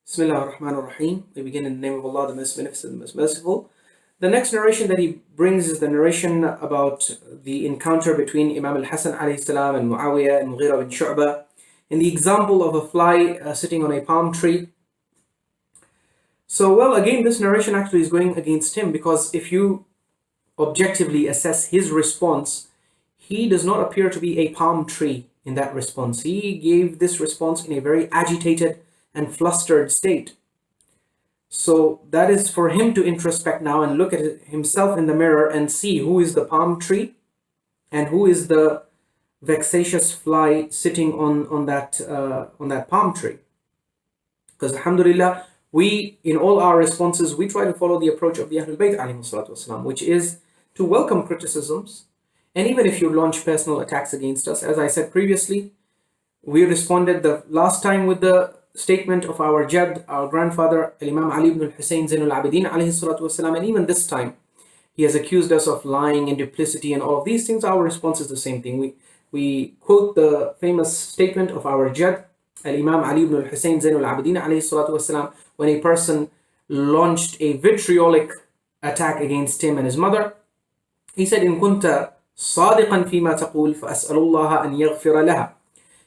Bismillah ar-Rahman ar-Rahim. We begin in the name of Allah, the Most Beneficent, the Most Merciful. The next narration that he brings is the narration about the encounter between Imam al-Hasan alayhi salam and Muawiyah and Mughira bin Shu'bah, in the example of a fly sitting on a palm tree. So, well, again, this narration actually is going against him, because if you objectively assess his response, he does not appear to be a palm tree in that response. He gave this response in a very agitated and flustered state. So that is for him to introspect now and look at himself in the mirror and see who is the palm tree and who is the vexatious fly sitting on that palm tree. Because alhamdulillah, we, in all our responses, we try to follow the approach of the Ahlul Bayt alayhi salatu wasalam, which is to welcome criticisms. And even if you launch personal attacks against us, as I said previously, we responded the last time with the statement of our Jad, our grandfather, Imam Ali ibn al-Hussein Zainul Abidin alayhi salatu wasalam, and even this time he has accused us of lying and duplicity and all of these things. Our response is the same thing. We quote the famous statement of our Jad, Imam Ali ibn al-Hussein Zainul Abidin alayhi salatu wasalam, when a person launched a vitriolic attack against him and his mother. He said, "In kunta sadiqan fima taqul fa as'alullah an yaghfira laha."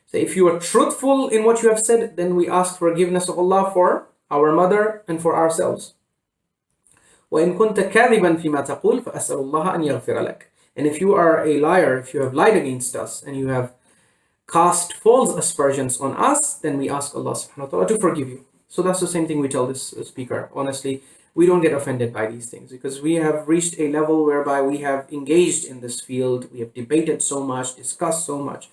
So if you are truthful in what you have said, then we ask forgiveness of Allah for our mother and for ourselves. وَإِن كُنْتَ كَاذِبًا فِيمَا تَقُولُ فَأَسْأَلُ اللَّهَ أَنْ يَغْفِرَ لَكَ. And if you are a liar, if you have lied against us and you have cast false aspersions on us, then we ask Allah subhanahu wa ta'ala to forgive you. So that's the same thing we tell this speaker. Honestly, we don't get offended by these things, because we have reached a level whereby we have engaged in this field, we have debated so much, discussed so much.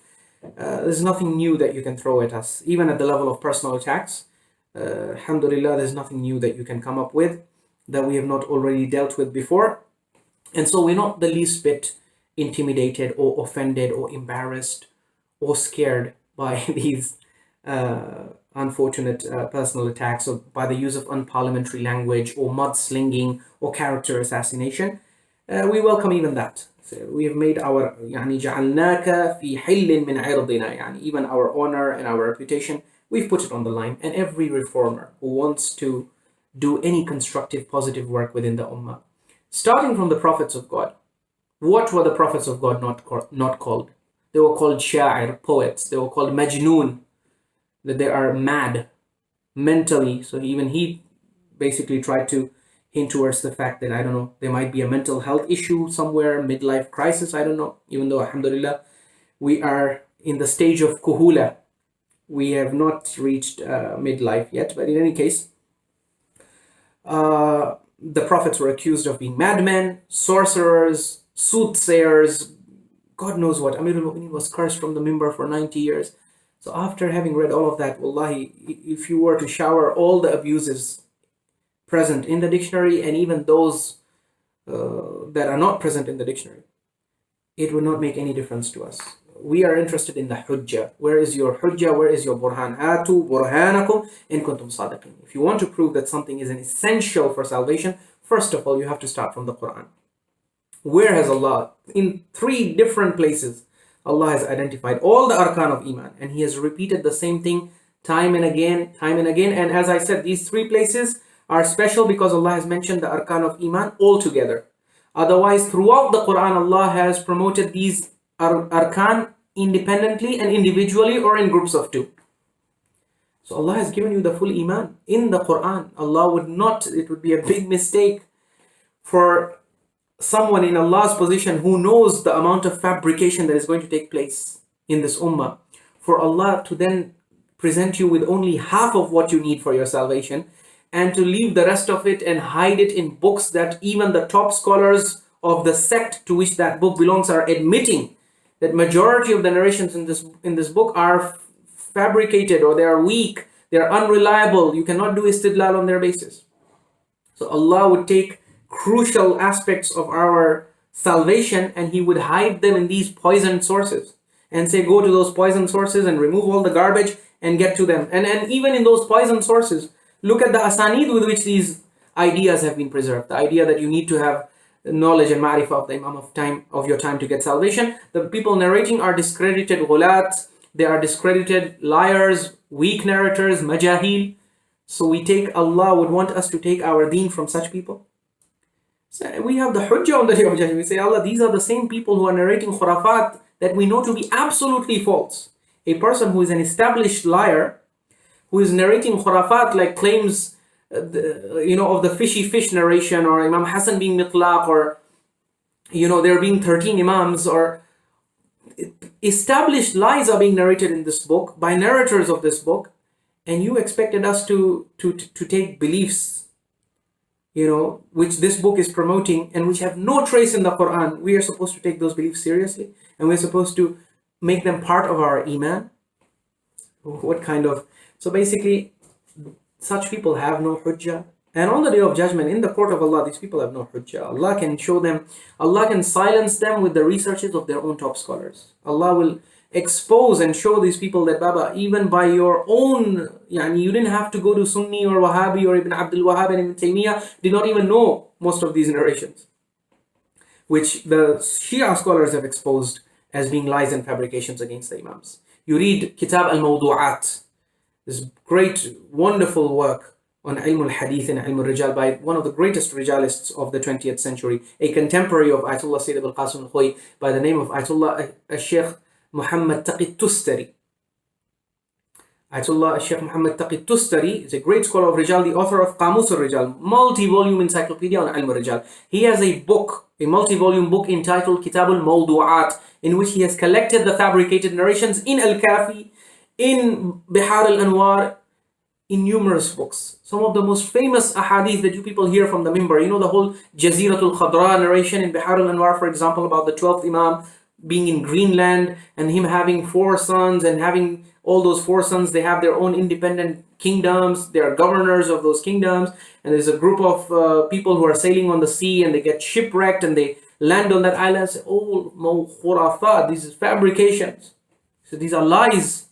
There's nothing new that you can throw at us, even at the level of personal attacks. Alhamdulillah, there's nothing new that you can come up with that we have not already dealt with before. And so we're not the least bit intimidated or offended or embarrassed or scared by these unfortunate personal attacks, or by the use of unparliamentary language or mudslinging or character assassination. We welcome even that. So we have made our جعلناك في حل من عرضنا, even our honor and our reputation, we've put it on the line. And every reformer who wants to do any constructive, positive work within the ummah, starting from the prophets of God, what were the prophets of God not called? They were called sha'ir, poets. They were called majnoon, that they are mad mentally. So even he basically tried to hint towards the fact that, I don't know, there might be a mental health issue somewhere, midlife crisis, I don't know. Even though, alhamdulillah, we are in the stage of kuhula. We have not reached midlife yet, but in any case, the prophets were accused of being madmen, sorcerers, soothsayers, God knows what. Amirul Mu'mineen was cursed from the mimbar for 90 years. So after having read all of that, wallahi, if you were to shower all the abuses present in the dictionary, and even those that are not present in the dictionary, it would not make any difference to us. We are interested in the hujjah. Where is your hujjah? Where is your burhan? Atu burhanakum in kuntum sadiqin. If you want to prove that something is an essential for salvation, first of all, you have to start from the Qur'an. Where has Allah, in 3 different places, Allah has identified all the arkan of iman, and He has repeated the same thing time and again, time and again. And as I said, these 3 places are special because Allah has mentioned the arkan of iman all together. Otherwise, throughout the Quran, Allah has promoted these arkan independently and individually, or in groups of 2. So Allah has given you the full iman in the Quran. Allah would not, it would be a big mistake for someone in Allah's position who knows the amount of fabrication that is going to take place in this ummah, for Allah to then present you with only half of what you need for your salvation, and to leave the rest of it and hide it in books that even the top scholars of the sect to which that book belongs are admitting that majority of the narrations in this book are fabricated, or they are weak, they are unreliable. You cannot do istidlal on their basis. So Allah would take crucial aspects of our salvation and He would hide them in these poisoned sources and say, go to those poisoned sources and remove all the garbage and get to them. And even in those poisoned sources, look at the asanid with which these ideas have been preserved. The idea that you need to have knowledge and ma'rifah of the Imam of your time to get salvation. The people narrating are discredited ghulat, they are discredited liars, weak narrators, majahil. So Allah would want us to take our deen from such people? So we have the hujjah on the day of judgment. We say, Allah, these are the same people who are narrating khurafat that we know to be absolutely false. A person who is an established liar, who is narrating khurafat like claims, of the fishy fish narration, or Imam Hassan being mitlaq, or, there being 13 Imams, or established lies are being narrated in this book by narrators of this book, and you expected us to take beliefs, which this book is promoting and which have no trace in the Qur'an. We are supposed to take those beliefs seriously, and we're supposed to make them part of our iman. What kind of... So basically, such people have no hujjah. And on the day of judgment, in the court of Allah, these people have no hujjah. Allah can show them, Allah can silence them with the researches of their own top scholars. Allah will expose and show these people that, Baba, even by your own, you didn't have to go to Sunni or Wahhabi or Ibn Abdul Wahhab and Ibn Taymiyyah, did not even know most of these narrations, which the Shia scholars have exposed as being lies and fabrications against the Imams. You read Kitab al-Mawdu'at, this great, wonderful work on Ilm al-Hadith and Ilm al-Rijal by one of the greatest Rijalists of the 20th century, a contemporary of Ayatollah Sayyid Abul Qasim al-Khoy by the name of Ayatollah al-Sheikh Muhammad Taqi Tustari. Ayatollah al-Sheikh Muhammad Taqi Tustari is a great scholar of Rijal, the author of Qamus al-Rijal, multi-volume encyclopedia on Ilm al-Rijal. He has a book, a multi-volume book entitled Kitab al-Mawdu'at, in which he has collected the fabricated narrations in Al-Kafi, in Bihar al-Anwar, in numerous books. Some of the most famous ahadith that you people hear from the mimbar, the whole Jaziratul Khadra narration in Bihar al-Anwar, for example, about the 12th Imam being in Greenland and him having 4 sons, and having all those 4 sons, they have their own independent kingdoms, they are governors of those kingdoms, and there's a group of people who are sailing on the sea and they get shipwrecked and they land on that island and say, oh, no khurafat, these are fabrications. So these are lies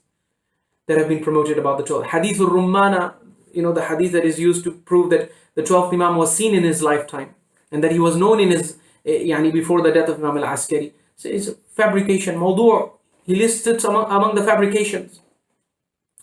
that have been promoted about the 12th. Hadith al-Rummana, the hadith that is used to prove that the 12th Imam was seen in his lifetime and that he was known in his, before the death of Imam al-Askari. So it's a fabrication, mawdu'. He lists it among the fabrications.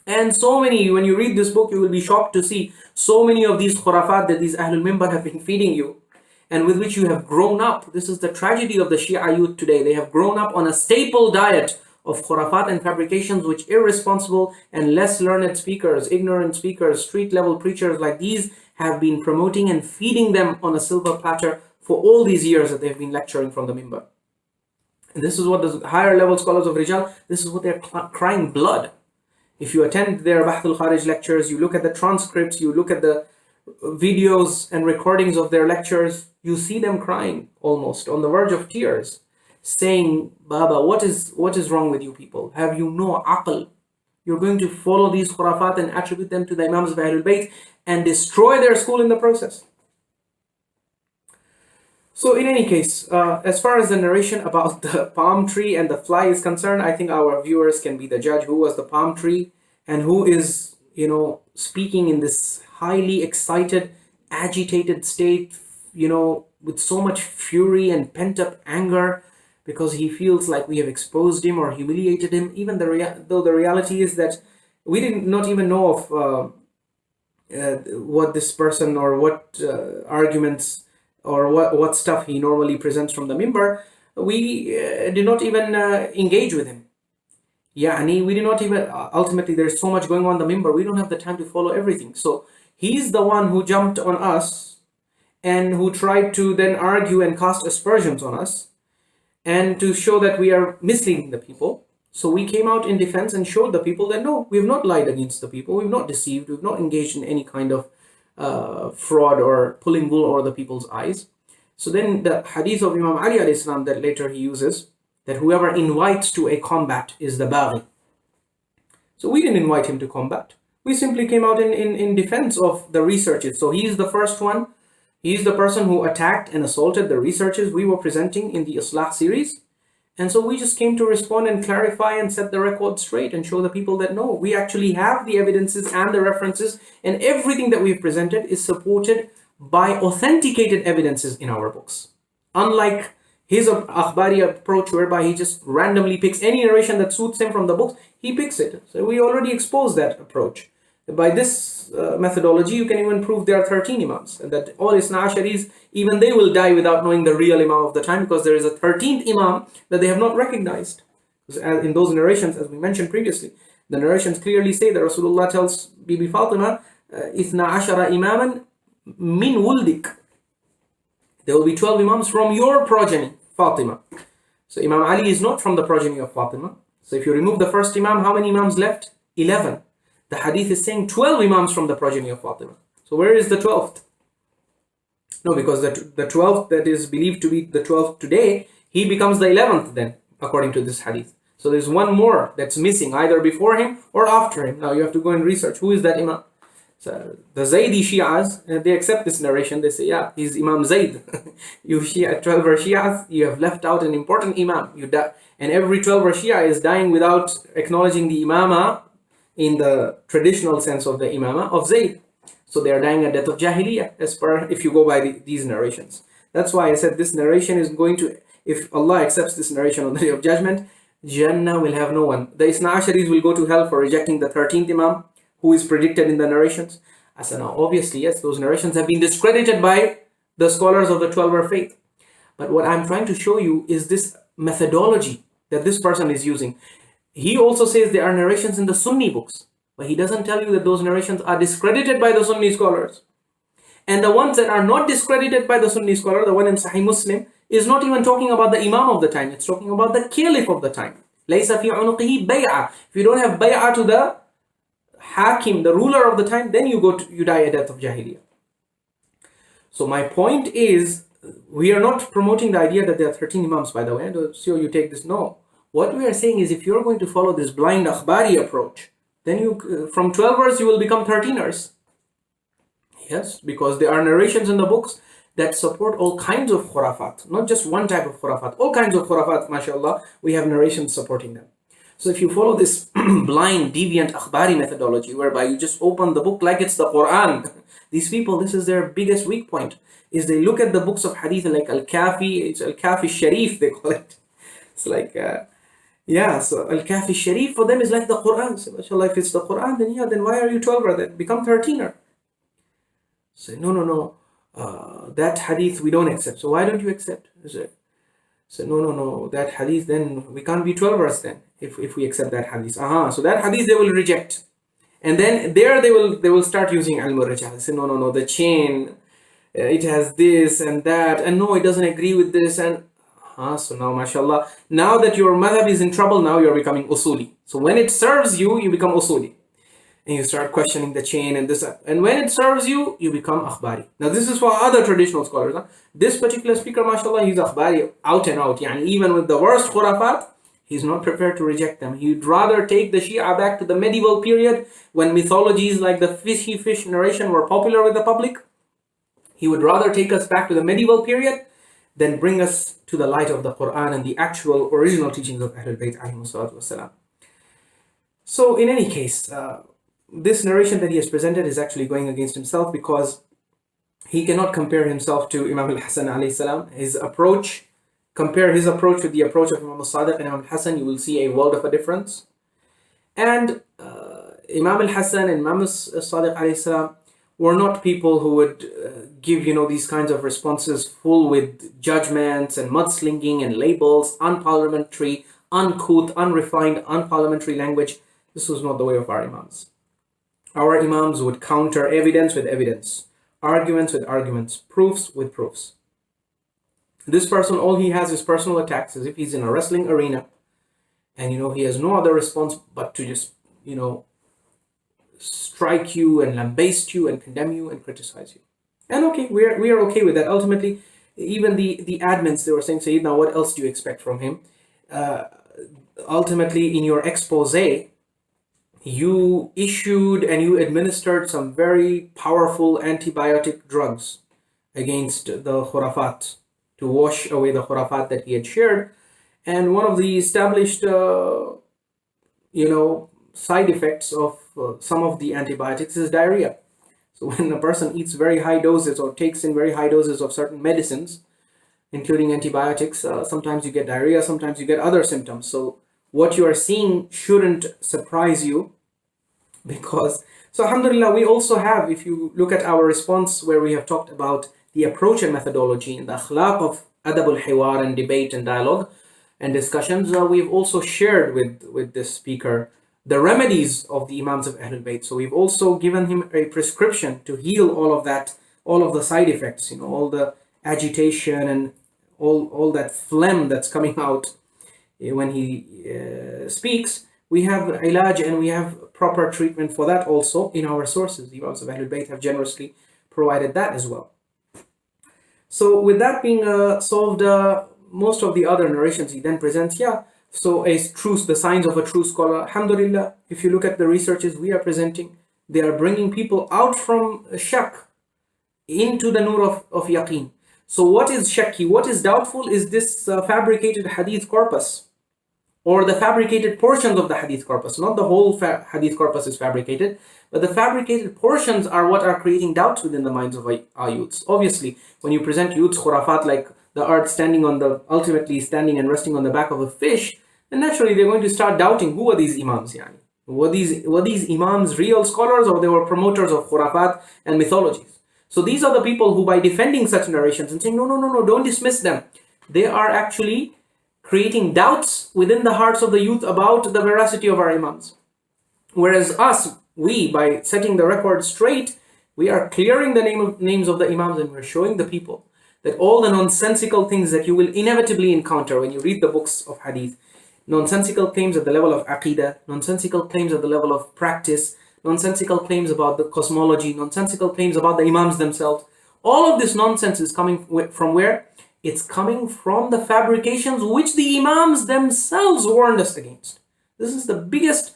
And so many, when you read this book, you will be shocked to see so many of these khurafat that these Ahlul Minbar have been feeding you and with which you have grown up. This is the tragedy of the Shia youth today. They have grown up on a staple diet of khurafat and fabrications which irresponsible and less learned speakers, ignorant speakers, street level preachers like these have been promoting and feeding them on a silver platter for all these years that they've been lecturing from the minbar. And this is what the higher level scholars of Rijal, this is what they're crying blood. If you attend their Bahth al-Kharij lectures, you look at the transcripts, you look at the videos and recordings of their lectures, you see them crying almost on the verge of tears, saying, Baba, what is wrong with you people? Have you no aql? You're going to follow these khurafat and attribute them to the Imams of Ahlul Bayt and destroy their school in the process. So in any case, as far as the narration about the palm tree and the fly is concerned, I think our viewers can be the judge who was the palm tree and who is, speaking in this highly excited, agitated state, with so much fury and pent-up anger because he feels like we have exposed him or humiliated him, even though the reality is that we did not even know of what this person or what arguments or what stuff he normally presents from the minbar. We did not even engage with him. We did not even, ultimately there's so much going on in the minbar, we don't have the time to follow everything. So he's the one who jumped on us and who tried to then argue and cast aspersions on us and to show that we are misleading the people. So we came out in defense and showed the people that no, we have not lied against the people, we've not deceived, we've not engaged in any kind of fraud or pulling wool over the people's eyes. So then the hadith of Imam Ali alayhi salam that later he uses, that whoever invites to a combat is the baghi. So we didn't invite him to combat. We simply came out in defense of the researches. So he's the first one. He's the person who attacked and assaulted the researches we were presenting in the Islah series. And so we just came to respond and clarify and set the record straight and show the people that no, we actually have the evidences and the references, and everything that we've presented is supported by authenticated evidences in our books. Unlike his akhbari approach whereby he just randomly picks any narration that suits him from the books, he picks it. So we already exposed that approach. By this methodology, you can even prove there are 13 Imams, and that all Isna Asharis, even they will die without knowing the real Imam of the time, because there is a 13th Imam that they have not recognized. In those narrations, as we mentioned previously, the narrations clearly say that Rasulullah tells Bibi Fatima, Ithna Ashara Imaman min wuldik. There will be 12 Imams from your progeny, Fatima. So Imam Ali is not from the progeny of Fatima. So if you remove the first Imam, how many Imams left? 11. The hadith is saying 12 Imams from the progeny of Fatima. So where is the 12th? No, because the 12th that is believed to be the 12th today, he becomes the 11th then, according to this hadith. So there's one more that's missing, either before him or after him. Now you have to go and research who is that Imam. So the Zaydi Shi'as, they accept this narration. They say, yeah, he's Imam Zayd. You Shia, 12er Shi'as, you have left out an important Imam. And every 12er Shia is dying without acknowledging the Imama in the traditional sense of the Imama of Zayd. So they are dying a death of Jahiliyyah, as per if you go by these narrations. That's why I said this narration is going to, if Allah accepts this narration on the Day of Judgment, Jannah will have no one. The Isna Asharis will go to hell for rejecting the 13th Imam, who is predicted in the narrations. I said, now obviously, yes, those narrations have been discredited by the scholars of the 12er faith. But what I'm trying to show you is this methodology that this person is using. He also says there are narrations in the Sunni books, but he doesn't tell you that those narrations are discredited by the Sunni scholars. And the ones that are not discredited by the Sunni scholar, the one in Sahih Muslim, is not even talking about the Imam of the time. It's talking about the Caliph of the time. لَيْسَ فِي عُنُقِهِ بَيْعَةٌ. If you don't have bay'ah to the Hakim, the ruler of the time, then you die a death of Jahiliyyah. So my point is, we are not promoting the idea that there are 13 Imams, by the way. So you take this. No. What we are saying is, if you're going to follow this blind akhbari approach, then from 12ers you will become 13ers. Yes, because there are narrations in the books that support all kinds of khurafat, not just one type of khurafat, all kinds of khurafat, mashallah, we have narrations supporting them. So if you follow this blind, deviant akhbari methodology, whereby you just open the book like it's the Qur'an, these people, this is their biggest weak point, is they look at the books of hadith like Al-Kafi, it's Al-Kafi Sharif, they call it. It's like, so Al-Kafi Sharif for them is like the Qur'an. So mashallah, if it's the Qur'an, then why are you 12er? Then become 13er. Say, no, that hadith we don't accept. So why don't you accept? Say, no, that hadith, then we can't be 12ers then, if we accept that hadith. So that hadith they will reject. And then there they will start using al-murajah. Say, no, the chain, it has this and that, and no, it doesn't agree with this, and so now, mashallah, now that your madhab is in trouble, now you're becoming usuli. So when it serves you, you become usuli. And you start questioning the chain and this. And when it serves you, you become akhbari. Now this is for other traditional scholars. This particular speaker, mashallah, he's akhbari out and out. Yani even with the worst khurafat, he's not prepared to reject them. He'd rather take the Shia back to the medieval period when mythologies like the fishy fish narration were popular with the public. He would rather take us back to the medieval period than bring us to the light of the Qur'an and the actual original teachings of Ahlul Bayt alayhimus salatu wassalam. So in any case, this narration that he has presented is actually going against himself, because he cannot compare himself to Imam al-Hasan alayhi salam. Compare his approach with the approach of Imam al-Sadiq and Imam al-Hasan, you will see a world of a difference. And Imam al-Hasan and Imam al-Sadiq alayhi salam were not people who would give, these kinds of responses full with judgments and mudslinging and labels, unparliamentary, uncouth, unrefined, unparliamentary language. This was not the way of our Imams. Our Imams would counter evidence with evidence, arguments with arguments, proofs with proofs. This person, all he has is personal attacks, as if he's in a wrestling arena, and he has no other response but to just, strike you and lambaste you and condemn you and criticize you. And okay, we are okay with that. Ultimately, even the admins, they were saying, Sayyidina, what else do you expect from him? Ultimately, in your expose, you issued and you administered some very powerful antibiotic drugs against the khurafat, to wash away the khurafat that he had shared. And one of the established, side effects of some of the antibiotics is diarrhea. So when a person eats very high doses or takes in very high doses of certain medicines, including antibiotics, sometimes you get diarrhea, sometimes you get other symptoms. So what you are seeing shouldn't surprise you, Because, so alhamdulillah, we also have, if you look at our response where we have talked about the approach and methodology and the akhlaq of adab al-hiwar and debate and dialogue and discussions, we've also shared with this speaker the remedies of the Imams of Ahlul Bayt. So we've also given him a prescription to heal all of that, all of the side effects, all the agitation and all that phlegm that's coming out when he speaks. We have ilaj and we have proper treatment for that also in our sources. The Imams of Ahlul Bayt have generously provided that as well. So with that being solved, most of the other narrations he then presents, so the signs of a true scholar, alhamdulillah, if you look at the researches we are presenting, they are bringing people out from shak into the nur of yaqeen. So what is shakki, what is doubtful is this fabricated hadith corpus, or the fabricated portions of the hadith corpus. Not the whole hadith corpus is fabricated, but the fabricated portions are what are creating doubts within the minds of our youths. Obviously, when you present youths khurafat like the earth ultimately standing and resting on the back of a fish, then naturally they're going to start doubting, who are these imams? Were these imams real scholars, or they were promoters of khurafat and mythologies? So these are the people who, by defending such narrations and saying, no, don't dismiss them, they are actually creating doubts within the hearts of the youth about the veracity of our imams. Whereas we, by setting the record straight, we are clearing the names of the imams, and we're showing the people that all the nonsensical things that you will inevitably encounter when you read the books of hadith, nonsensical claims at the level of aqidah, nonsensical claims at the level of practice, nonsensical claims about the cosmology, nonsensical claims about the imams themselves, all of this nonsense is coming from where? It's coming from the fabrications which the imams themselves warned us against. This is the biggest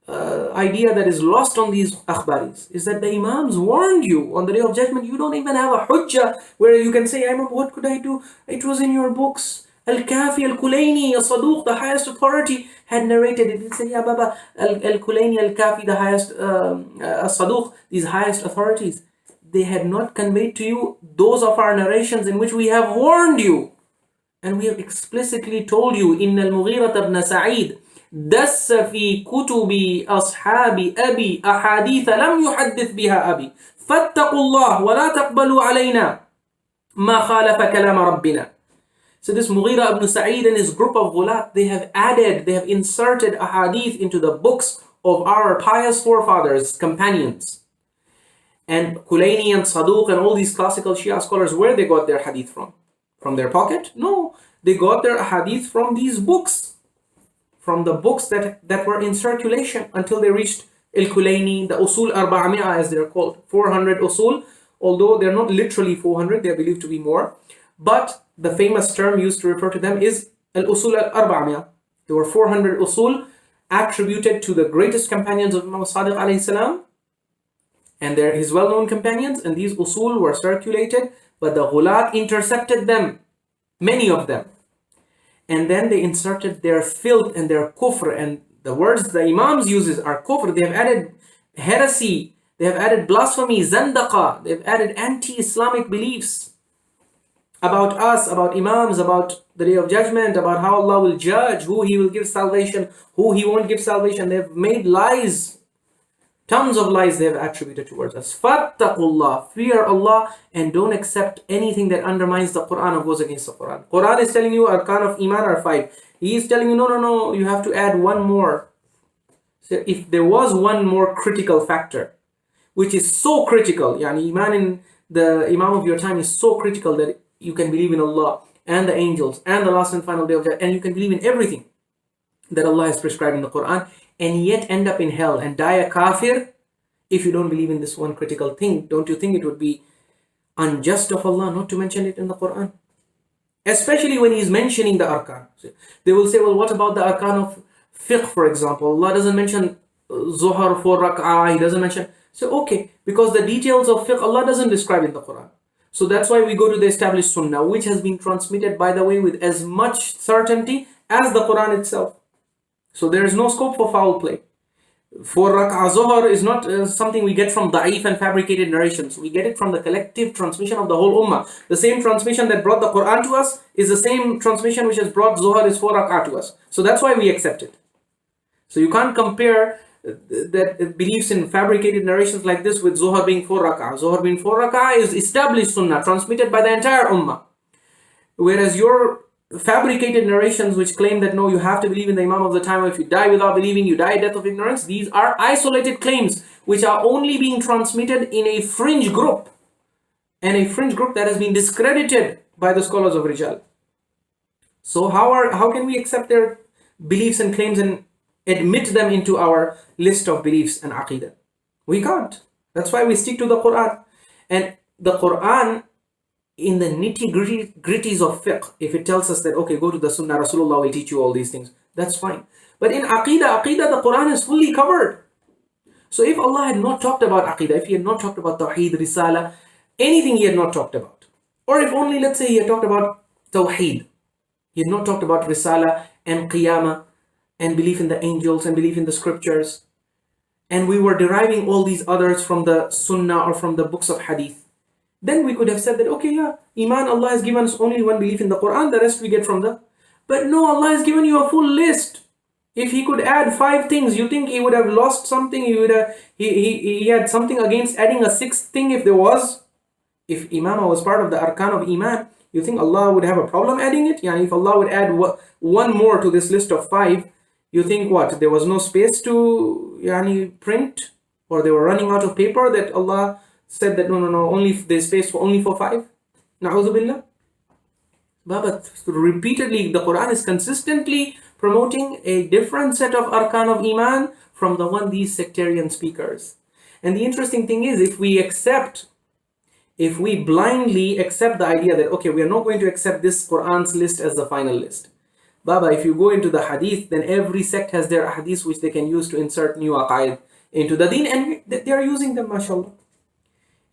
idea that is lost on these akhbaris, is that the imams warned you on the day of judgment. You don't even have a hujjah where you can say, Imam, what could I do? It was in your books. Al-Kafi, Al-Kulaini, Al-Saduq, the highest authority, had narrated it. It said, Ya Baba, Al-Kulaini, Al-Kafi, the highest, Al-Saduq, these highest authorities, they had not conveyed to you those of our narrations in which we have warned you. And we have explicitly told you, إِنَّ الْمُغِيرَةَ بْنَ سَعِيدٍ دس في كتب أصحاب أبي أحاديث لم يحدث بها أبي فاتقوا الله ولا تقبلوا علينا ما خالف كلام ربنا. So this Mughira ibn Sa'id and his group of ghulat, they have inserted ahadith into the books of our pious forefathers, companions. And Kulaini and Saduq and all these classical Shia scholars, where they got their hadith from? From their pocket? No, they got their hadith from these books. From the books that were in circulation until they reached Al-Kulaini, the usul 400 as they're called, 400 usul, although they're not literally 400, they're believed to be more. But the famous term used to refer to them is al-usul al-400. There were 400 usul attributed to the greatest companions of Imam Sadiq alayhi salam, and they're his well-known companions, and these usul were circulated, but the ghulat intercepted them, many of them. And then they inserted their filth and their kufr, and the words the imams uses are kufr. They have added heresy, they have added blasphemy, zandaqa, they've added anti-Islamic beliefs about us, about imams, about the day of judgment, about how Allah will judge, who He will give salvation, who He won't give salvation. They've made lies, tons of lies they have attributed towards us. Fattaqullah, fear Allah, and don't accept anything that undermines the Qur'an or goes against the Qur'an. Qur'an is telling you arkan of iman are 5. He is telling you, no, you have to add one more. So if there was one more critical factor, which is so critical, yani iman in the imam of your time is so critical that you can believe in Allah and the angels and the last and final day of judgment, and you can believe in everything that Allah has prescribed in the Qur'an, and yet end up in hell and die a kafir if you don't believe in this one critical thing. Don't you think it would be unjust of Allah not to mention it in the Qur'an? Especially when He's mentioning the arkan. So they will say, well, what about the arkan of fiqh, for example? Allah doesn't mention Zuhar 4 rak'ah, He doesn't mention. So okay, because the details of fiqh Allah doesn't describe in the Qur'an. So that's why we go to the established sunnah, which has been transmitted, by the way, with as much certainty as the Qur'an itself. So there is no scope for foul play. For rak'ah zuhr is not something we get from da'if and fabricated narrations. We get it from the collective transmission of the whole ummah. The same transmission that brought the Qur'an to us is the same transmission which has brought zuhr is 4 rak'ah to us. So that's why we accept it. So you can't compare that believes in fabricated narrations like this with Zuhr being 4 rak'ah. Zuhr being 4 rak'ah is established sunnah, transmitted by the entire ummah. Whereas your fabricated narrations which claim that no, you have to believe in the Imam of the time, or if you die without believing, you die a death of ignorance, these are isolated claims which are only being transmitted in a fringe group, and a fringe group that has been discredited by the scholars of Rijal. So how can we accept their beliefs and claims and admit them into our list of beliefs and aqidah? We can't. That's why we stick to the Qur'an. And the Qur'an, in the nitty-gritties of fiqh, if it tells us that, okay, go to the Sunnah, Rasulullah will teach you all these things, that's fine. But in Aqidah, the Quran is fully covered. So if Allah had not talked about Aqidah, if He had not talked about Tawheed, Risala, anything He had not talked about, or if only, let's say, He had talked about Tawheed, He had not talked about Risala and Qiyamah and belief in the angels and belief in the scriptures, and we were deriving all these others from the Sunnah or from the books of Hadith, then we could have said that, okay, yeah, Iman, Allah has given us only one belief in the Quran, the rest we get from the... But no, Allah has given you a full list. If He could add 5 things, you think He would have lost something? He had something against adding a 6th thing if there was? If Imamah was part of the Arkan of Iman, you think Allah would have a problem adding it? Yeah, if Allah would add one more to this list of 5, you think what? There was no space to print? Or they were running out of paper that Allah said that no, only there's space for only for 5? Na'udhu billah. But repeatedly, the Quran is consistently promoting a different set of arkan of Iman from the one these sectarian speakers. And the interesting thing is, if we blindly accept the idea that, okay, we are not going to accept this Quran's list as the final list. Baba, if you go into the hadith, then every sect has their hadith which they can use to insert new aqaid into the deen, and they are using them, mashallah.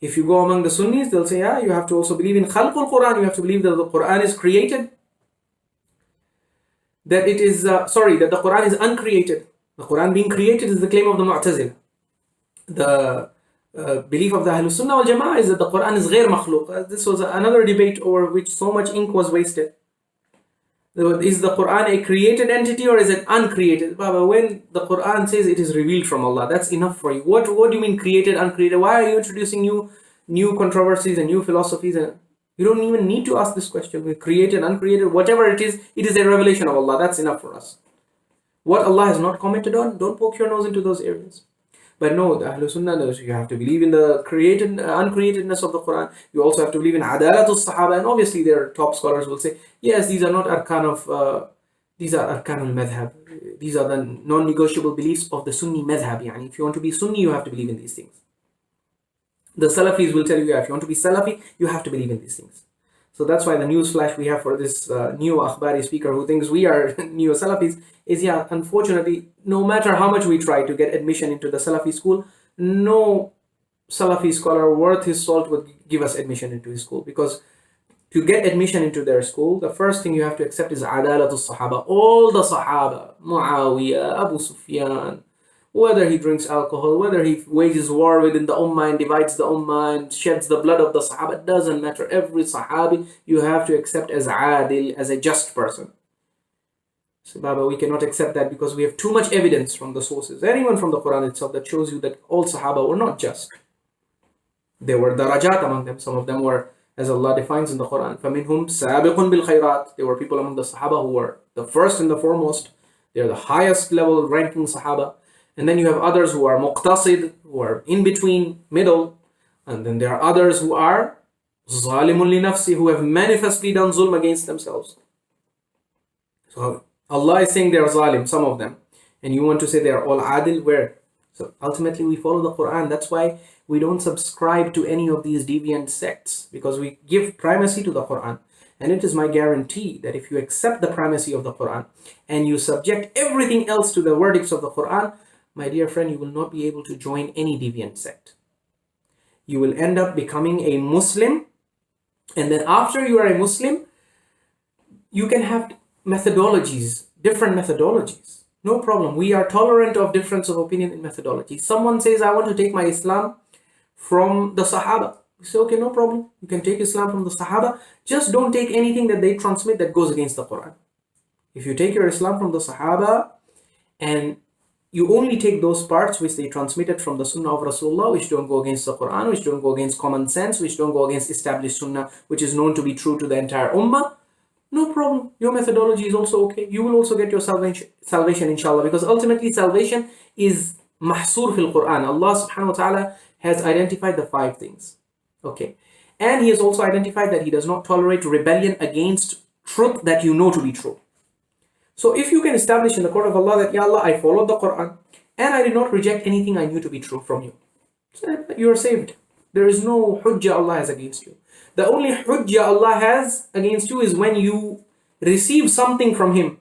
If you go among the Sunnis, they'll say, yeah, you have to also believe in khalqul Quran. You have to believe that the Quran is created. That it is, that the Quran is uncreated. The Quran being created is the claim of the Mu'tazila. The belief of the Ahlul Sunnah wal Jama'ah is that the Quran is ghair makhluq. This was another debate over which so much ink was wasted. Is the Quran a created entity or is it uncreated? Baba, when the Quran says it is revealed from Allah, that's enough for you. What do you mean created, uncreated? Why are you introducing new controversies and new philosophies? And you don't even need to ask this question. We created, uncreated, whatever it is a revelation of Allah. That's enough for us. What Allah has not commented on, don't poke your nose into those areas. But no, the Ahlul Sunnah knows you have to believe in the created, uncreatedness of the Quran. You also have to believe in Adalatul Sahaba. And obviously their top scholars will say, yes, these are not these are arkanul madhab. These are the non-negotiable beliefs of the Sunni madhab. Yani if you want to be Sunni, you have to believe in these things. The Salafis will tell you, if you want to be Salafi, you have to believe in these things. So that's why the news flash we have for this new Akhbari speaker who thinks we are neo Salafis is, yeah, unfortunately, no matter how much we try to get admission into the Salafi school, no Salafi scholar worth his salt would give us admission into his school. Because to get admission into their school, the first thing you have to accept is Adalatul Sahaba. All the Sahaba, Muawiyah, Abu Sufyan, whether he drinks alcohol, whether he wages war within the ummah and divides the ummah and sheds the blood of the Sahaba, it doesn't matter. Every Sahabi you have to accept as adil, as a just person. So Baba, we cannot accept that because we have too much evidence from the sources, and even from the Quran itself, that shows you that all Sahaba were not just. There were darajat among them. Some of them were, as Allah defines in the Quran, فَمِنْهُمْ سَابِقٌ بِالْخَيْرَاتِ. There were people among the Sahaba who were the first and the foremost. They are the highest level ranking Sahaba. And then you have others who are muqtasid, who are in between, middle. And then there are others who are zalimun li nafsi, who have manifestly done zulm against themselves. So Allah is saying they are zalim, some of them. And you want to say they are all adil, where? So ultimately we follow the Quran. That's why we don't subscribe to any of these deviant sects, because we give primacy to the Quran. And it is my guarantee that if you accept the primacy of the Quran and you subject everything else to the verdicts of the Quran, my dear friend, you will not be able to join any deviant sect. You will end up becoming a Muslim, and then after you are a Muslim, you can have methodologies, different methodologies. No problem. We are tolerant of difference of opinion in methodology. Someone says, I want to take my Islam from the Sahaba. You say, okay, no problem. You can take Islam from the Sahaba. Just don't take anything that they transmit that goes against the Quran. If you take your Islam from the Sahaba and you only take those parts which they transmitted from the Sunnah of Rasulullah, which don't go against the Qur'an, which don't go against common sense, which don't go against established Sunnah, which is known to be true to the entire Ummah. No problem. Your methodology is also okay. You will also get your salvation inshallah, because ultimately salvation is mahsur fil Qur'an. Allah subhanahu wa ta'ala has identified the 5 things. Okay. And He has also identified that He does not tolerate rebellion against truth that you know to be true. So if you can establish in the court of Allah that, Ya Allah, I followed the Qur'an and I did not reject anything I knew to be true from you, so you are saved. There is no hujjah Allah has against you. The only hujjah Allah has against you is when you receive something from Him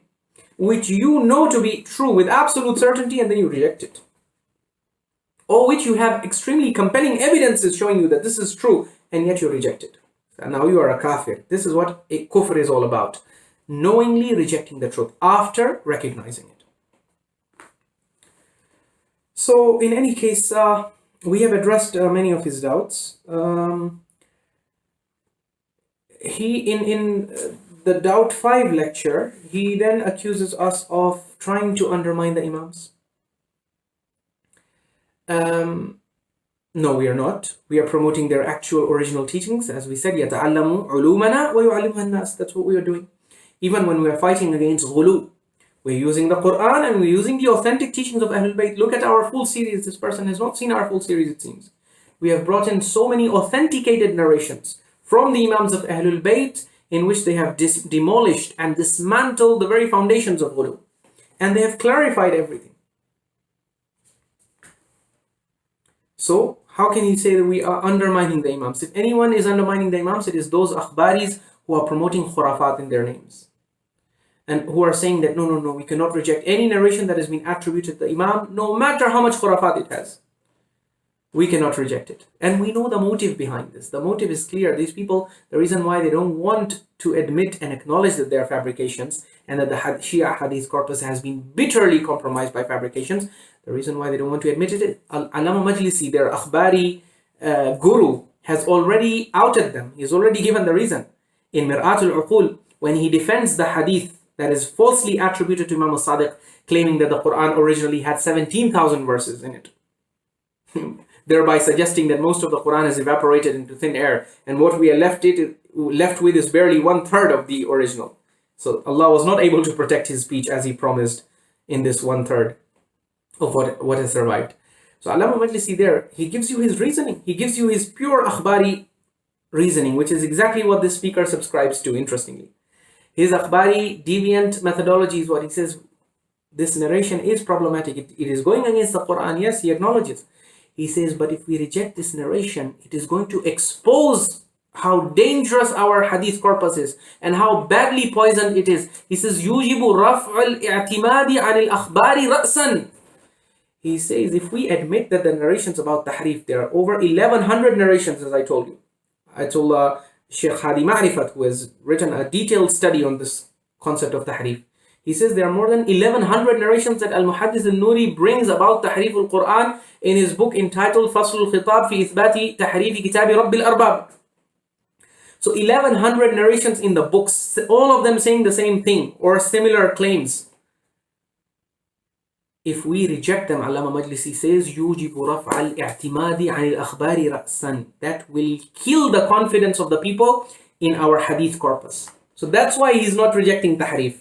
which you know to be true with absolute certainty and then you reject it. Or which you have extremely compelling evidences showing you that this is true and yet you reject it. And now you are a kafir. This is what a kufr is all about. Knowingly rejecting the truth after recognizing it. So in any case, we have addressed many of his doubts. He in the Doubt 5 lecture, he then accuses us of trying to undermine the Imams. No, we are not. We are promoting their actual original teachings. As we said, يَتَعَلَّمُوا عُلُومَنَا وَيُعَلِّمُهَا النَّاسِ. That's what we are doing. Even when we are fighting against ghulu, we're using the Qur'an and we're using the authentic teachings of Ahlul Bayt. Look at our full series. This person has not seen our full series, it seems. We have brought in so many authenticated narrations from the Imams of Ahlul Bayt in which they have demolished and dismantled the very foundations of ghulu. And they have clarified everything. So, how can he say that we are undermining the Imams? If anyone is undermining the Imams, it is those akhbaris who are promoting khurafat in their names. And who are saying that, no, we cannot reject any narration that has been attributed to the Imam, no matter how much khurafat it has. We cannot reject it. And we know the motive behind this. The motive is clear. These people, the reason why they don't want to admit and acknowledge that they are fabrications and that the Shia Hadith corpus has been bitterly compromised by fabrications, the reason why they don't want to admit it, Allama Majlisi, their akhbari guru, has already outed them. He's already given the reason. In Mir'atul Uqul, when he defends the hadith that is falsely attributed to Imam al-Sadiq, claiming that the Qur'an originally had 17,000 verses in it. Thereby suggesting that most of the Qur'an has evaporated into thin air, and what we are left with is barely 1/3 of the original. So Allah was not able to protect His speech as He promised in this 1/3 of what has survived. So Allama Majlisi there, he gives you his reasoning. He gives you his pure akhbari reasoning, which is exactly what this speaker subscribes to, interestingly. His akhbari deviant methodology is what he says, this narration is problematic. It is going against the Qur'an. Yes, he acknowledges. He says, but if we reject this narration, it is going to expose how dangerous our hadith corpus is and how badly poisoned it is. He says, يُوجِبُ رَفْعَ الْإِعْتِمَادِ عَنِ الْأَخْبَارِ رَأْسًا. He says, if we admit that the narrations about tahrif, there are over 1100 narrations, as I told you. Ayatollah Sheikh Hadi Ma'rifat, who has written a detailed study on this concept of tahrif. He says there are more than 1100 narrations that Al-Muhaddith al-Nuri brings about tahrif al-Qur'an in his book entitled Fasl al-Khitab fi Ithbati Tahrif Kitab Rabb al-Arbab. So 1100 narrations in the books, all of them saying the same thing or similar claims. If we reject them, Allama Majlisi says, يُوجِبُ رَفْعَ الْإِعْتِمَادِ عَنِ الْأَخْبَارِ رَأْسًا. That will kill the confidence of the people in our hadith corpus. So that's why he's not rejecting tahrif.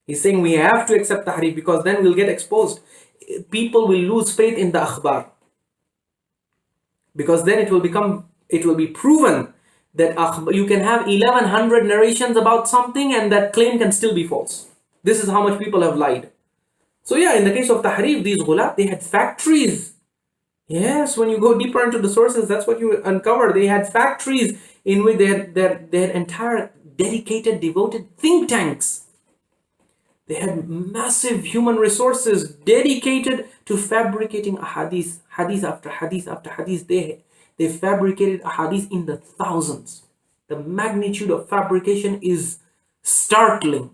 He's saying we have to accept tahrif because then we'll get exposed. People will lose faith in the akhbar. Because then it will be proven that you can have 1100 narrations about something and that claim can still be false. This is how much people have lied. So yeah, in the case of tahrif, these ghulat, they had factories. Yes, when you go deeper into the sources, that's what you uncover. They had factories in which they had entire dedicated, devoted think tanks. They had massive human resources dedicated to fabricating ahadith, hadith after hadith after hadith. They fabricated ahadith in the thousands. The magnitude of fabrication is startling.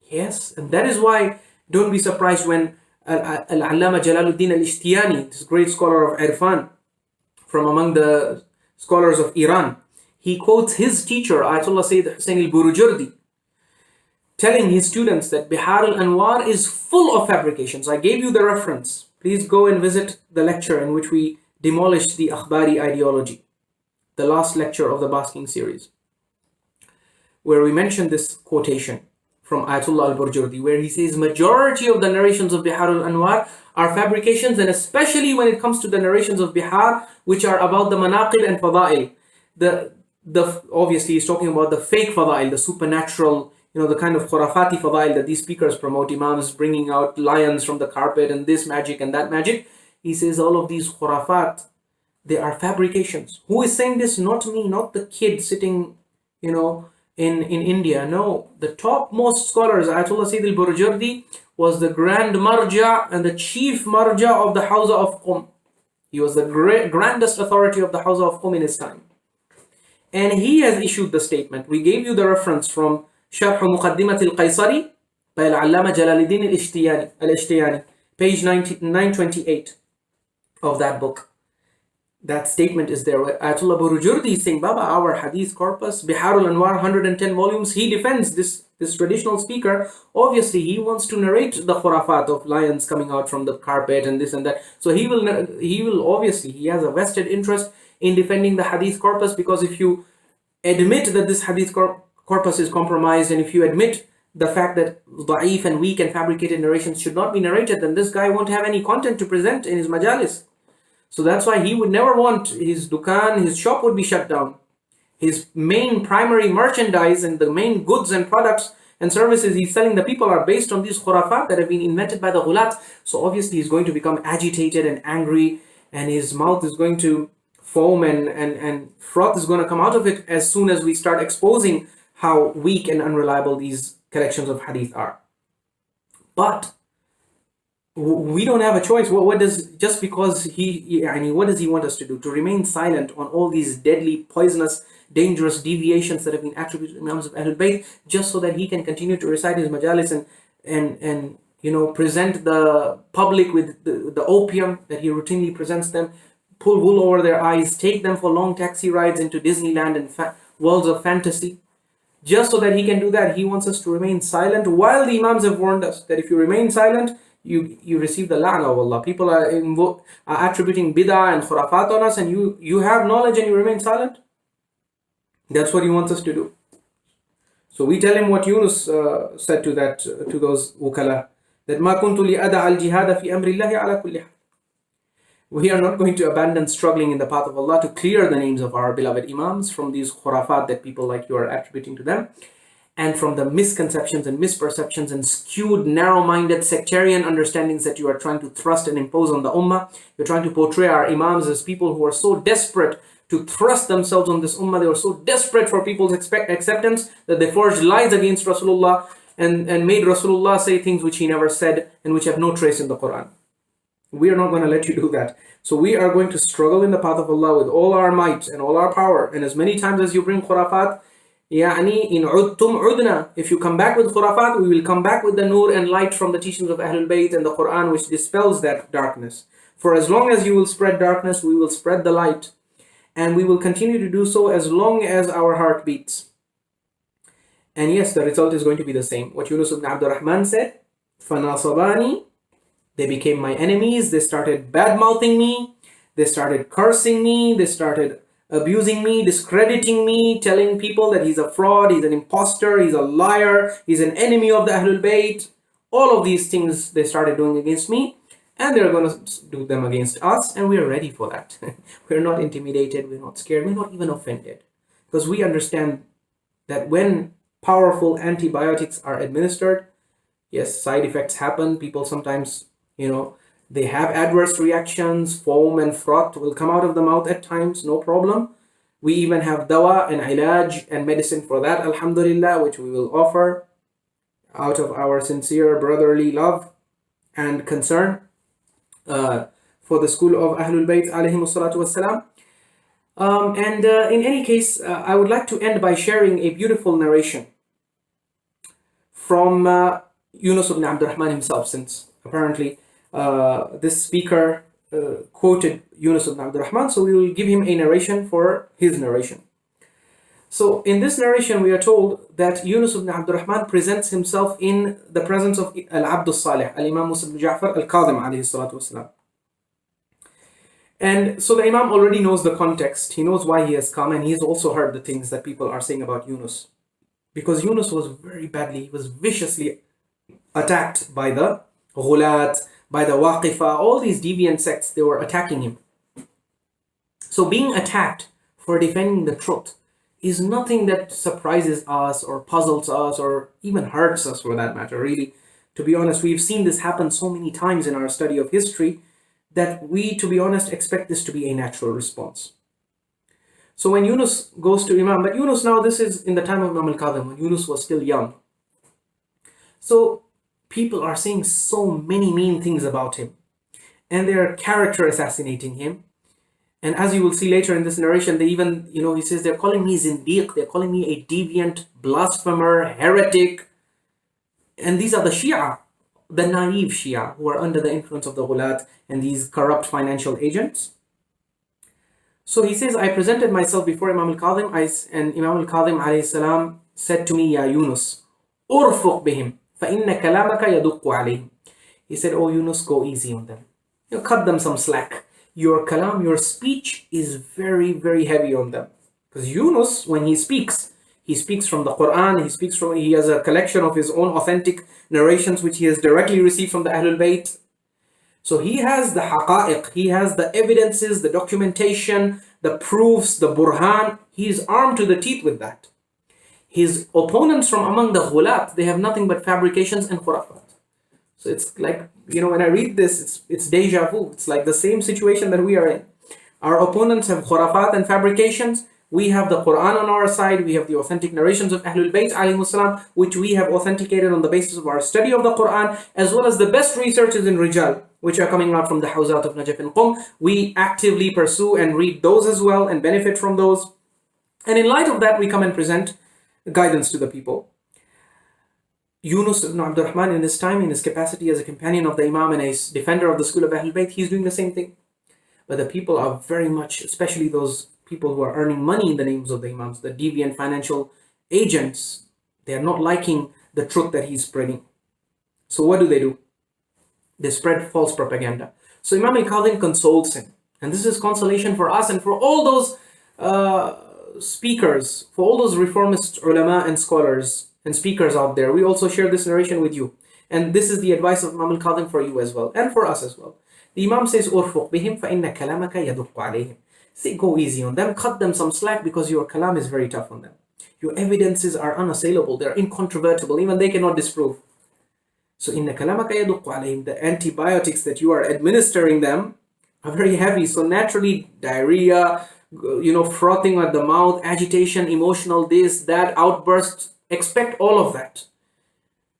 Yes, and that is why don't be surprised when Al-Allama Jalaluddin al-Ishtiyani, this great scholar of Irfan from among the scholars of Iran, he quotes his teacher, Ayatollah Sayyid Hussein al-Burujurdi. telling his students that Bihar al-Anwar is full of fabrications. I gave you the reference. Please go and visit the lecture in which we demolished the Akhbari ideology, the last lecture of the basking series, where we mentioned this quotation from Ayatollah al-Burjurdi, where he says majority of the narrations of Bihar al-Anwar are fabrications, and especially when it comes to the narrations of Bihar, which are about the manaqib and fada'il. Obviously he's talking about the fake fada'il, the supernatural, the kind of khurafati fada'il that these speakers promote, Imams bringing out lions from the carpet and this magic and that magic. He says all of these khurafat, they are fabrications. Who is saying this? Not me, not the kid sitting, in India. No, the topmost scholars, Ayatollah Syed al-Burjurdi was the grand marja and the chief marja of the Hawza of Qum. He was the grandest authority of the Hawza of Qum in his time. And he has issued the statement. We gave you the reference from Sharh Muqaddimat al-Qaysari by Al-Allama Jalaluddin al-Ishtiyani, page 928 of that book. That statement is there. Ayatollah Burjurdi is saying, Baba, our hadith corpus, Bihar al-Anwar, 110 volumes. He defends this traditional speaker. Obviously, he wants to narrate the khurafat of lions coming out from the carpet and this and that. So he will obviously, he has a vested interest in defending the hadith corpus, because if you admit that this hadith corpus is compromised, and if you admit the fact that da'if and weak and fabricated narrations should not be narrated, then this guy won't have any content to present in his majalis. So that's why he would never want his dukan, his shop would be shut down. His main primary merchandise and the main goods and products and services he's selling the people are based on these khurafat that have been invented by the ghulat. So obviously he's going to become agitated and angry, and his mouth is going to foam and froth is going to come out of it as soon as we start exposing how weak and unreliable these collections of hadith are. But we don't have a choice. What does he want us to do? To remain silent on all these deadly, poisonous, dangerous deviations that have been attributed to Imams of Ahlul Bayt, just so that he can continue to recite his majalis and present the public with the opium that he routinely presents them, pull wool over their eyes, take them for long taxi rides into Disneyland and worlds of fantasy. Just so that he can do that, he wants us to remain silent, while the Imams have warned us that if you remain silent, you receive the la'na of Allah. People are attributing bid'ah and khurafat on us, and you have knowledge and you remain silent. That's what he wants us to do. So we tell him what Yunus said to those wukala, that ma kuntu li ada al jihada fi amri Allahi ala kulli hal. We are not going to abandon struggling in the path of Allah to clear the names of our beloved Imams from these khurafat that people like you are attributing to them, and from the misconceptions and misperceptions and skewed, narrow-minded sectarian understandings that you are trying to thrust and impose on the ummah. You're trying to portray our Imams as people who are so desperate to thrust themselves on this ummah. They were so desperate for people's acceptance that they forged lies against Rasulullah and made Rasulullah say things which he never said and which have no trace in the Qur'an. We are not going to let you do that. So we are going to struggle in the path of Allah with all our might and all our power. And as many times as you bring khurafat, in udtum udna, if you come back with khurafat, we will come back with the nur and light from the teachings of Ahlul Bayt and the Qur'an, which dispels that darkness. For as long as you will spread darkness, we will spread the light. And we will continue to do so as long as our heart beats. And yes, the result is going to be the same. What Yunus ibn Abdul Rahman said, فَنَاصَبَانِي, they became my enemies. They started bad-mouthing me. They started cursing me. They started abusing me, discrediting me, telling people that he's a fraud, he's an imposter, he's a liar, he's an enemy of the Ahlul Bayt. All of these things they started doing against me, and they're going to do them against us, and we are ready for that. We're not intimidated, we're not scared, we're not even offended. Because we understand that when powerful antibiotics are administered, yes, side effects happen. People sometimes, they have adverse reactions. Foam and froth will come out of the mouth at times, no problem. We even have dawa and ilaj and medicine for that, alhamdulillah, which we will offer out of our sincere brotherly love and concern for the school of Ahlul Bayt alayhimu salatu wassalam. In any case, I would like to end by sharing a beautiful narration from Yunus ibn Abdul Rahman himself, since apparently this speaker quoted Yunus ibn Abdul Rahman, so we will give him a narration for his narration. So in this narration, we are told that Yunus ibn Abdurrahman presents himself in the presence of Al-Abd al-Salih, Al-Imam Musa ibn Ja'far Al-Kadhim alayhi salatu wasalam. And so the Imam already knows the context. He knows why he has come, and he's also heard the things that people are saying about Yunus. Because Yunus was very badly, he was viciously attacked by the Ghulat, by the Waqifa, all these deviant sects, they were attacking him. So being attacked for defending the truth is nothing that surprises us or puzzles us or even hurts us for that matter, really. To be honest, we've seen this happen so many times in our study of history that we, to be honest, expect this to be a natural response. So when Yunus goes to Imam, but Yunus now, this is in the time of Imam Kadhim, when Yunus was still young. So people are saying so many mean things about him, and they're character assassinating him. And as you will see later in this narration, they even, he says, they're calling me zindiq, they're calling me a deviant, blasphemer, heretic. And these are the Shia, the naive Shia, who are under the influence of the Ghulat and these corrupt financial agents. So he says, I presented myself before Imam al-Kadhim, and Imam al-Kadhim alayhi salam said to me, Ya Yunus, urfuq bihim, فَإِنَّ كَلَامَكَ يَدُقُّ عَلَيْهim. He said, oh Yunus, go easy on them. Cut them some slack. Your kalam, your speech is very, very heavy on them. Because Yunus, when he speaks from the Qur'an, he has a collection of his own authentic narrations which he has directly received from the Ahlul Bayt. So he has the haqa'iq, he has the evidences, the documentation, the proofs, the burhan. He is armed to the teeth with that. His opponents from among the ghulat, they have nothing but fabrications and khurafat. So it's like, when I read this, it's deja vu. It's like the same situation that we are in. Our opponents have khurafat and fabrications. We have the Qur'an on our side. We have the authentic narrations of Ahlul Bayt alayhimus salam, which we have authenticated on the basis of our study of the Qur'an, as well as the best researches in Rijal, which are coming out from the Hawzat of Najaf and Qum. We actively pursue and read those as well and benefit from those. And in light of that, we come and present guidance to the people. Yunus ibn Abdurrahman, in his time, in his capacity as a companion of the Imam and a defender of the school of Ahlul Bayt, he's doing the same thing. But the people are very much, especially those people who are earning money in the names of the Imams, the deviant financial agents, they are not liking the truth that he's spreading. So what do? They spread false propaganda. So Imam al-Kadhim consoles him. And this is consolation for us and for all those speakers, for all those reformist ulama and scholars and speakers out there. We also share this narration with you. And this is the advice of Imam al-Kadhim for you as well, and for us as well. The Imam says, Urfuq bihim فَإِنَّ كَلَامَكَ يَدُقُّ عَلَيْهِمْ. Say, go easy on them, cut them some slack, because your kalam is very tough on them. Your evidences are unassailable, they're incontrovertible, even they cannot disprove. So, إِنَّ كَلَامَكَ يَدُقُّ عَلَيْهِمْ. The antibiotics that you are administering them are very heavy. So naturally, diarrhea, frothing at the mouth, agitation, emotional this, that, outbursts, expect all of that.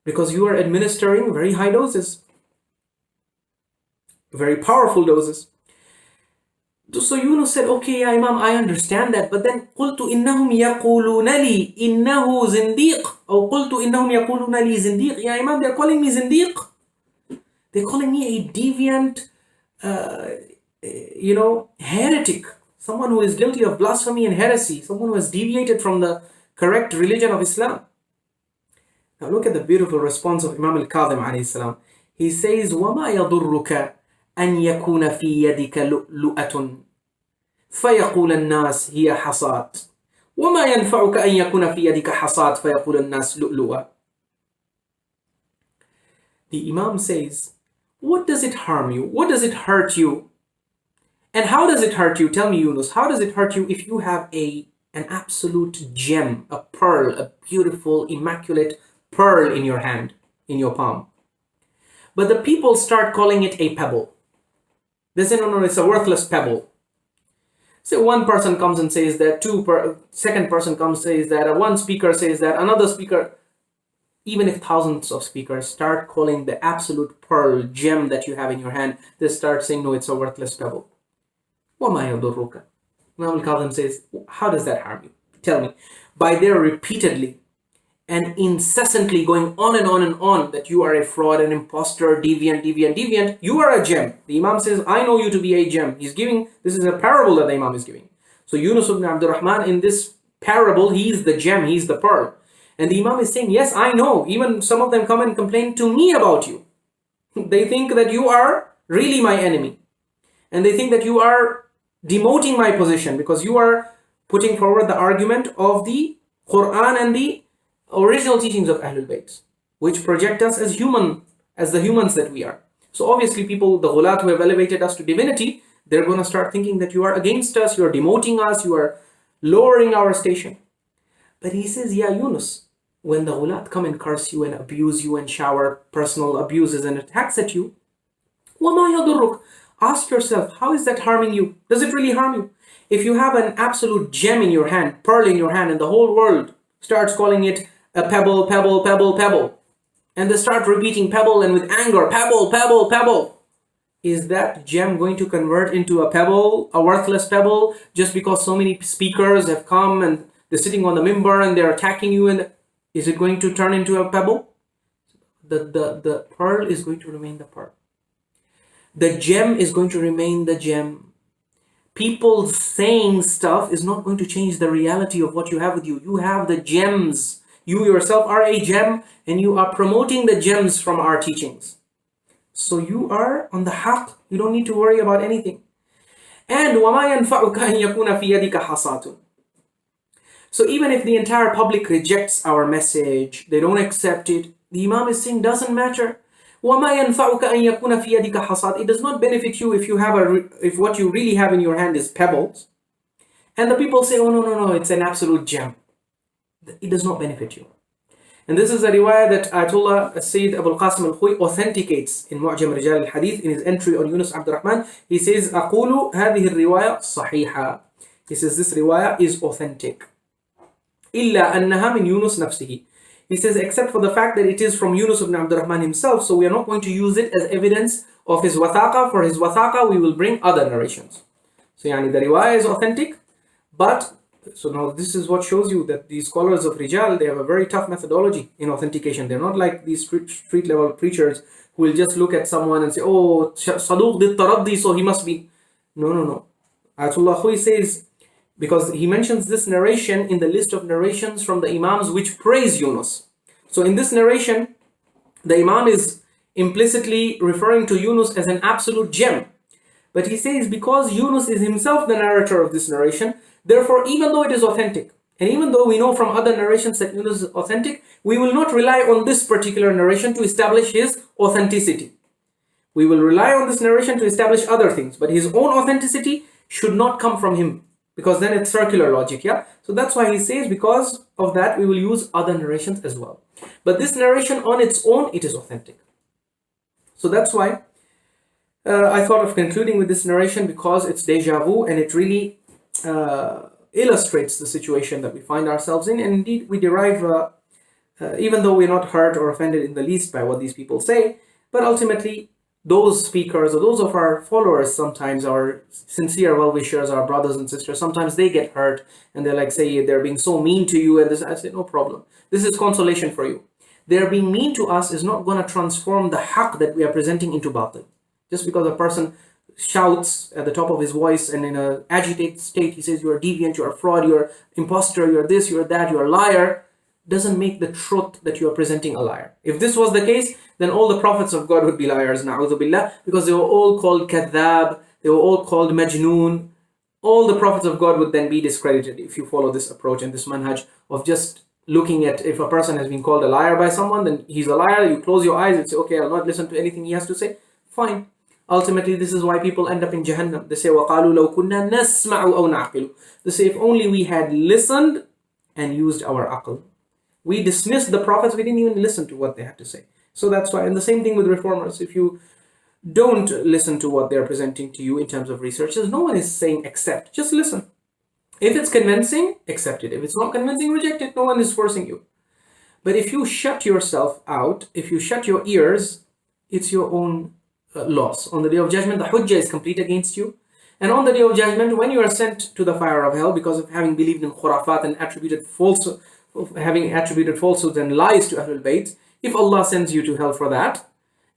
Because you are administering very high doses. Very powerful doses. So Yunus said, okay, ya Imam, I understand that. But then, قُلْتُ إِنَّهُمْ يَقُولُونَ لِي إِنَّهُ زِنْدِيقٌ أو قُلْتُ إِنَّهُمْ يَقُولُونَ لِي زِنْدِيقٌ. Ya Imam, they're calling me zindiq. They're calling me a deviant, heretic. Someone who is guilty of blasphemy and heresy. Someone who has deviated from the correct religion of Islam. Now look at the beautiful response of Imam al-Kadhim alayhi salam. He says, وَمَا يَضُرُّكَ أن يكون في يدك لؤلؤة فيقول الناس هي حصاة وما ينفعك أن يكون في يدك حصاة فيقول الناس لؤلؤة. The Imam says, what does it harm you? What does it hurt you? And how does it hurt you? Tell me, Yunus, how does it hurt you if you have an absolute gem, a pearl, a beautiful, immaculate pearl in your hand, in your palm? But the people start calling it a pebble. They say, no, it's a worthless pebble. So one person comes and says that, second person comes and says that, one speaker says that, another speaker. Even if thousands of speakers start calling the absolute pearl, gem that you have in your hand, they start saying, no, it's a worthless pebble. وَمَا يَضُرُّكَ. Imam al-Kadhim says, how does that harm you? Tell me. By their repeatedly and incessantly going on and on and on that you are a fraud, an imposter, deviant, you are a gem. The Imam says, I know you to be a gem. This is a parable that the Imam is giving. So Yunus ibn Abdurrahman in this parable, he is the gem, he is the pearl. And the Imam is saying, yes, I know, even some of them come and complain to me about you. They think that you are really my enemy. And they think that you are demoting my position because you are putting forward the argument of the Qur'an and the original teachings of Ahlul Bayt, which project us as the humans that we are. So obviously people, the ghulat who have elevated us to divinity, they're going to start thinking that you are against us, you are demoting us, you are lowering our station. But he says, yeah, Yunus, when the ghulat come and curse you and abuse you and shower personal abuses and attacks at you, وَمَا يَضُرُّكَ, ask yourself, how is that harming you? Does it really harm you? If you have an absolute gem in your hand, pearl in your hand, and the whole world starts calling it a pebble, pebble, pebble, pebble, and they start repeating pebble and with anger, pebble, pebble, pebble, is that gem going to convert into a pebble, a worthless pebble, just because so many speakers have come and they're sitting on the mimbar and they're attacking you? And is it going to turn into a pebble? The pearl is going to remain the pearl. The gem is going to remain the gem. People saying stuff is not going to change the reality of what you have with you. You have the gems. You yourself are a gem, and you are promoting the gems from our teachings. So you are on the haqq. You don't need to worry about anything. And وَمَا يَنْفَعُكَ أَنْ يَكُونَ فِي يَدِكَ حَصَاتٌ. So even if the entire public rejects our message, they don't accept it, the Imam is saying, doesn't matter. وَمَا يَنْفَعُكَ أَنْ يَكُونَ فِي يَدِكَ حَصَاتٌ. It does not benefit you if you have if what you really have in your hand is pebbles. And the people say, oh no, it's an absolute gem. It does not benefit you. And this is a riwayah that Ayatollah Sayyid Abul Qasim al-Khuy authenticates in Mu'jam Rijal al-Hadith in his entry on Yunus Abdul Rahman. He says, أقول هذه الرواية صحيحة. He says this riwayah is authentic. إلا أنها من يونس نفسه. He says, except for the fact that it is from Yunus ibn Abdul Rahman himself, so we are not going to use it as evidence of his wathaqa. For his wathaqa, we will bring other narrations. So yani the riwayah is authentic, but so now this is what shows you that these scholars of Rijal, they have a very tough methodology in authentication. They're not like these street level preachers who will just look at someone and say, oh, Saduq did taraddi, so he must be. No. Ayatollah Khuy says, because he mentions this narration in the list of narrations from the Imams which praise Yunus. So in this narration, the Imam is implicitly referring to Yunus as an absolute gem. But he says because Yunus is himself the narrator of this narration, therefore even though it is authentic, and even though we know from other narrations that Yunus is authentic, we will not rely on this particular narration to establish his authenticity. We will rely on this narration to establish other things, but his own authenticity should not come from him, because then it's circular logic, yeah? So that's why he says because of that we will use other narrations as well. But this narration on its own, it is authentic. So that's why I thought of concluding with this narration, because it's deja vu and it really illustrates the situation that we find ourselves in. And indeed we derive, even though we're not hurt or offended in the least by what these people say, but ultimately those speakers or those of our followers, sometimes our sincere well-wishers, our brothers and sisters, sometimes they get hurt and they're like, say, they're being so mean to you, and this, I say, no problem. This is consolation for you. Their being mean to us is not going to transform the haqq that we are presenting into batil. Just because a person shouts at the top of his voice and in an agitated state, he says, you're a deviant, you're a fraud, you're imposter, you're this, you're that, you're a liar, doesn't make the truth that you are presenting a liar. If this was the case, then all the prophets of God would be liars, na'udhu billah, because they were all called kadhab, they were all called majnoon. All the prophets of God would then be discredited if you follow this approach and this manhaj of just looking at if a person has been called a liar by someone, then he's a liar, you close your eyes and say, okay, I'll not listen to anything he has to say. Fine. Ultimately, this is why people end up in Jahannam. They say, وَقَالُوا لَوْ كُنَّا نَسْمَعُ أَوْ نَعْقِلُ. They say, if only we had listened and used our aql. We dismissed the prophets, we didn't even listen to what they had to say. So that's why, and the same thing with reformers. If you don't listen to what they're presenting to you in terms of researches, no one is saying accept, just listen. If it's convincing, accept it. If it's not convincing, reject it. No one is forcing you. But if you shut yourself out, if you shut your ears, it's your own loss. On the day of judgment, the hujjah is complete against you. And on the day of judgment, when you are sent to the fire of hell because of having believed in khurafat and having attributed falsehoods and lies to Ahlul Bayt, if Allah sends you to hell for that,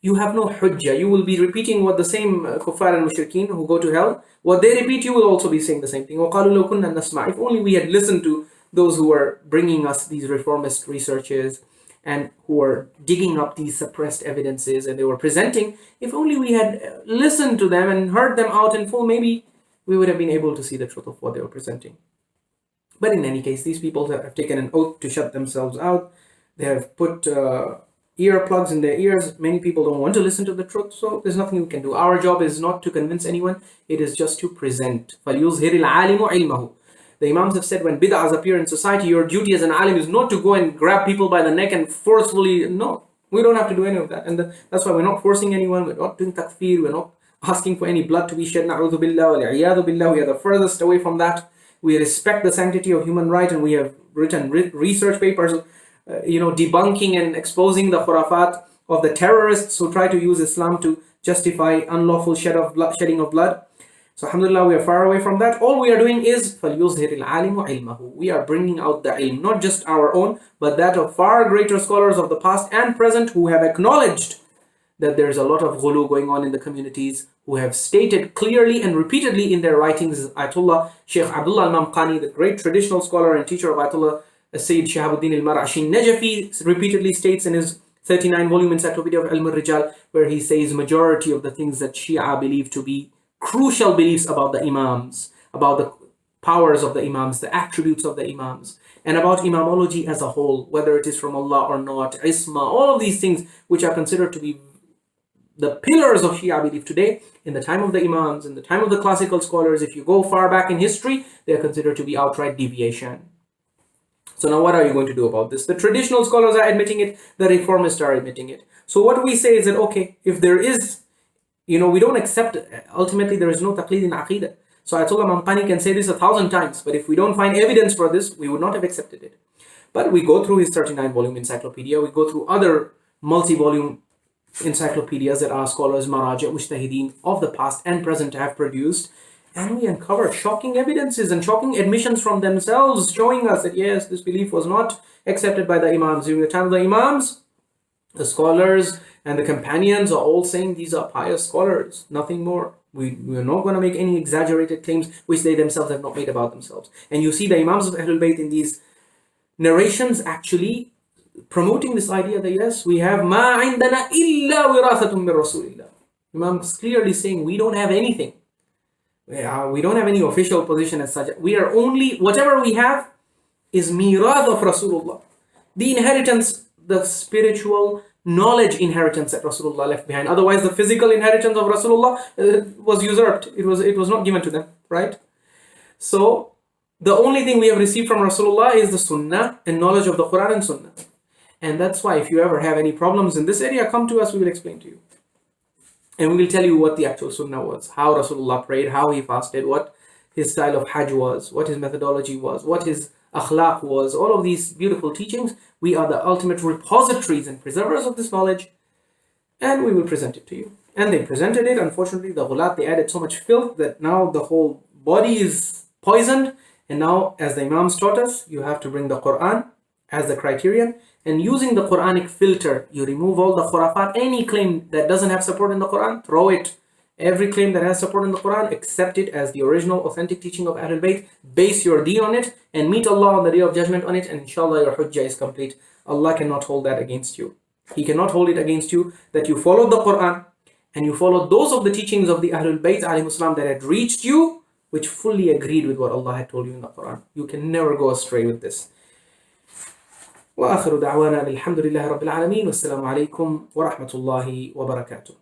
you have no hujjah. You will be repeating what the same kuffar and mushrikeen who go to hell, what they repeat, you will also be saying the same thing. وَقَالُوا لَوْ كُنَّا نَسْمَعُ. If only we had listened to those who are bringing us these reformist researches and who are digging up these suppressed evidences and they were presenting, if only we had listened to them and heard them out in full, maybe we would have been able to see the truth of what they were presenting. But in any case, these people have taken an oath to shut themselves out. They have put earplugs in their ears. Many people don't want to listen to the truth, so there's nothing we can do. Our job is not to convince anyone, it is just to present. فَلْيُظْهِرِ الْعَالِمُ عِلْمَهُ. The Imams have said when bid'ahs appear in society, your duty as an alim is not to go and grab people by the neck and forcefully, no. We don't have to do any of that. And that's why we're not forcing anyone, we're not doing takfir, we're not asking for any blood to be shed. Na'udhu billah wa li'iyadhu billah. We are the furthest away from that. We respect the sanctity of human right, and we have written research papers, debunking and exposing the khurafat of the terrorists who try to use Islam to justify unlawful shedding of blood. So alhamdulillah, we are far away from that. All we are doing is فَلْيُظْهِرِ الْعَالِمُ عِلْمَهُ. We are bringing out the ilm, not just our own, but that of far greater scholars of the past and present who have acknowledged that there is a lot of ghulu going on in the communities, who have stated clearly and repeatedly in their writings. Ayatollah Sheikh Abdullah Imam Qani, the great traditional scholar and teacher of Ayatollah Sayyid Shahabuddin al-Mar'ashi Najafi, repeatedly states in his 39-volume Encyclopedia of Ilm al-Rijal, where he says majority of the things that Shia believe to be crucial beliefs about the Imams, about the powers of the Imams, the attributes of the Imams, and about imamology as a whole, whether it is from Allah or not, isma, all of these things which are considered to be the pillars of Shia belief today, in the time of the Imams, in the time of the classical scholars, if you go far back in history, they are considered to be outright deviation. So now what are you going to do about this? The traditional scholars are admitting it, the reformists are admitting it. So what we say is that, okay, if there is, we don't accept, ultimately there is no taqlid in aqidah. So Ayatollah Imam Qani can say this 1,000 times, but if we don't find evidence for this, we would not have accepted it. But we go through his 39-volume encyclopedia, we go through other multi-volume encyclopedias that our scholars, maraja, mujtahideen of the past and present have produced, and we uncover shocking evidences and shocking admissions from themselves, showing us that yes, this belief was not accepted by the Imams. During the time of the Imams, the scholars and the companions are all saying these are pious scholars, nothing more. We're not going to make any exaggerated claims which they themselves have not made about themselves. And you see the Imams of Ahlul Bayt in these narrations actually promoting this idea that yes, we have ma indana illa wirathatun min rasulillah. Imam's clearly saying we don't have anything. We don't have any official position as such. We are only, whatever we have is mirath of Rasulullah. The inheritance, the spiritual knowledge inheritance that Rasulullah left behind. Otherwise, the physical inheritance of Rasulullah was usurped. It was not given to them, right? So, the only thing we have received from Rasulullah is the Sunnah and knowledge of the Qur'an and Sunnah. And that's why if you ever have any problems in this area, come to us, we will explain to you. And we will tell you what the actual Sunnah was, how Rasulullah prayed, how he fasted, what his style of Hajj was, what his methodology was, what his akhlaq was, all of these beautiful teachings. We are the ultimate repositories and preservers of this knowledge, and we will present it to you. And they presented it. Unfortunately, the ghulat, they added so much filth that now the whole body is poisoned. And now, as the Imams taught us, you have to bring the Qur'an as the criterion. And using the Quranic filter, you remove all the khurafat. Any claim that doesn't have support in the Quran, throw it. Every claim that has support in the Quran, accept it as the original authentic teaching of Ahlul Bayt. Base your deen on it and meet Allah on the day of judgment on it, and inshallah your hujjah is complete. Allah cannot hold that against you. He cannot hold it against you that you followed the Quran and you followed those of the teachings of the Ahlul Bayt alayhimus salam that had reached you, which fully agreed with what Allah had told you in the Quran. You can never go astray with this. وآخر دعوانا الحمد لله رب العالمين والسلام عليكم ورحمة الله وبركاته.